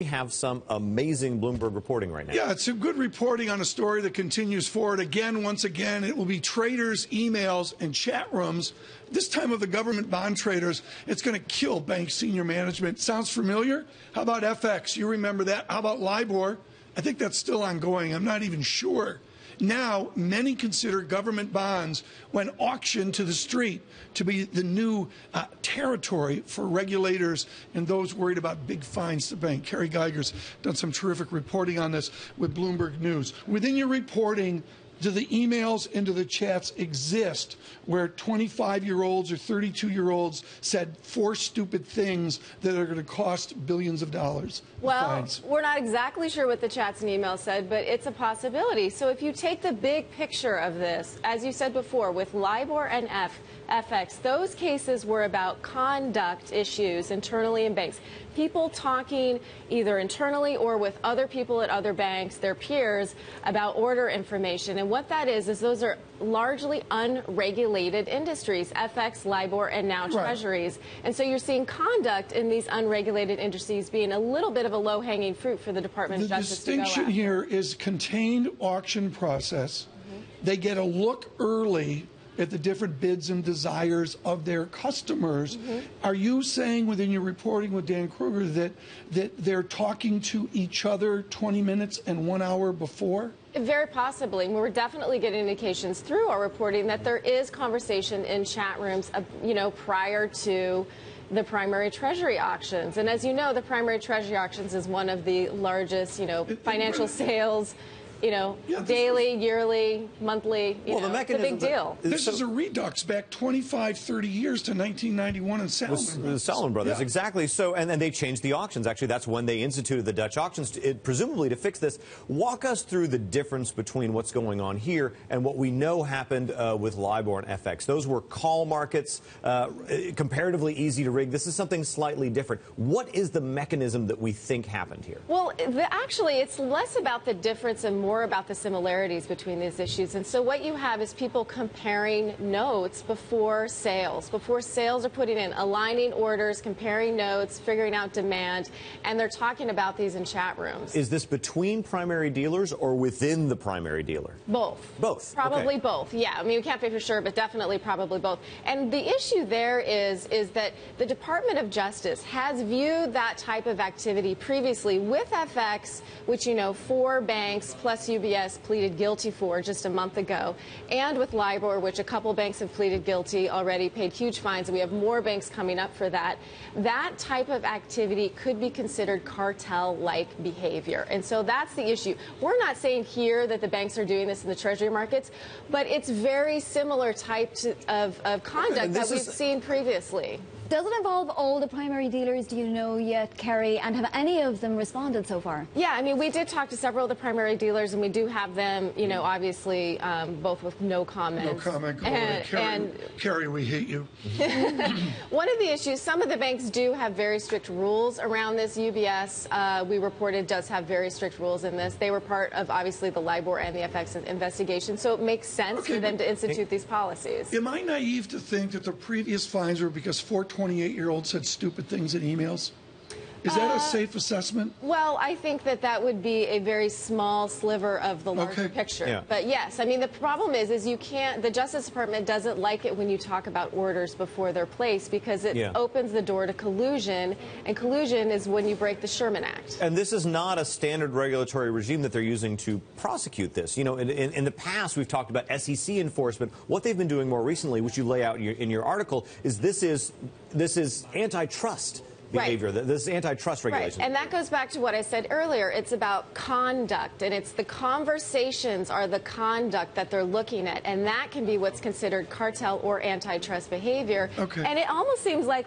We have some amazing Bloomberg reporting right now. Yeah, it's a good reporting on a story that continues forward. Once again, it will be traders' emails and chat rooms. This time of the government bond traders, it's going to kill bank senior management. Sounds familiar? How about FX? You remember that? How about LIBOR? I think that's still ongoing. I'm not even sure. Now, many consider government bonds, when auctioned to the street, to be the new territory for regulators and those worried about big fines to bank. Keri Geiger's done some terrific reporting on this with Bloomberg News. Within your reporting, do the emails and do the chats exist where 25-year-olds or 32-year-olds said 4 stupid things that are going to cost billions of dollars? Well, we're not exactly sure what the chats and emails said, but it's a possibility. So if you take the big picture of this, as you said before, with LIBOR and FX, those cases were about conduct issues internally in banks. People talking either internally or with other people at other banks, their peers, about order information. And what that is those are largely unregulated industries, FX, LIBOR, and now Treasuries. And so you're seeing conduct in these unregulated industries being a little bit of a low-hanging fruit for the Department of Justice to go after. The distinction here is contained auction process. They get a look early at the different bids and desires of their customers. Are you saying within your reporting with Dan Kruger that they're talking to each other 20 minutes and 1 hour before? Very possibly. We're definitely getting indications through our reporting that there is conversation in chat rooms, prior to the primary Treasury auctions. And as you know, the primary Treasury auctions is one of the largest, financial sales, daily, yearly, monthly, it's a big deal. This is a redux back 25, 30 years to 1991 and Salomon. The Salomon Brothers, exactly. So, and then they changed the auctions. Actually, that's when they instituted the Dutch auctions, presumably to fix this. Walk us through the difference between what's going on here and what we know happened with LIBOR and FX. Those were call markets, comparatively easy to rig. This is something slightly different. What is the mechanism that we think happened here? Well, actually, it's less about the difference and more about the similarities between these issues. And so what you have is people comparing notes before sales. Before sales are putting in, aligning orders, comparing notes, figuring out demand, and they're talking about these in chat rooms. Is this between primary dealers or within the primary dealer? Both. Both? Probably both, yeah. I mean, we can't say for sure, but definitely probably both. And the issue there is that the Department of Justice has viewed that type of activity previously with FX, which, 4 banks plus UBS pleaded guilty for just a month ago, and with LIBOR, which a couple banks have pleaded guilty already, paid huge fines, and we have more banks coming up for that. That type of activity could be considered cartel-like behavior. And so that's the issue. We're not saying here that the banks are doing this in the Treasury markets, but it's very similar types of conduct that we've seen previously. Does it involve all the primary dealers, do you know yet, Keri, and have any of them responded so far? Yeah, I mean, we did talk to several of the primary dealers, and we do have them, obviously, both with no comment. No comment. Keri, we hate you. One of the issues, some of the banks do have very strict rules around this. UBS, we reported, does have very strict rules in this. They were part of, obviously, the LIBOR and the FX investigation, so it makes sense for them to institute these policies. Am I naive to think that the previous fines were because 428-year-olds said stupid things in emails? Is that a safe assessment? Well, I think that would be a very small sliver of the larger picture. Yeah. But yes, I mean, the problem is you can't, the Justice Department doesn't like it when you talk about orders before they're placed because it opens the door to collusion, and collusion is when you break the Sherman Act. And this is not a standard regulatory regime that they're using to prosecute this. In the past, we've talked about SEC enforcement. What they've been doing more recently, which you lay out in your article, is this is antitrust behavior. This is antitrust regulation. Right, and that goes back to what I said earlier. It's about conduct, and it's the conversations are the conduct that they're looking at, and that can be what's considered cartel or antitrust behavior. And it almost seems like,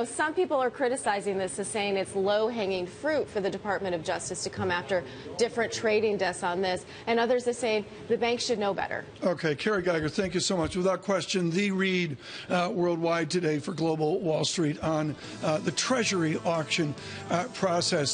some people are criticizing this as saying it's low-hanging fruit for the Department of Justice to come after different trading desks on this, and others are saying the banks should know better. Okay, Keri Geiger, thank you so much. Without question, the read worldwide today for Global Wall Street on the Treasury auction process.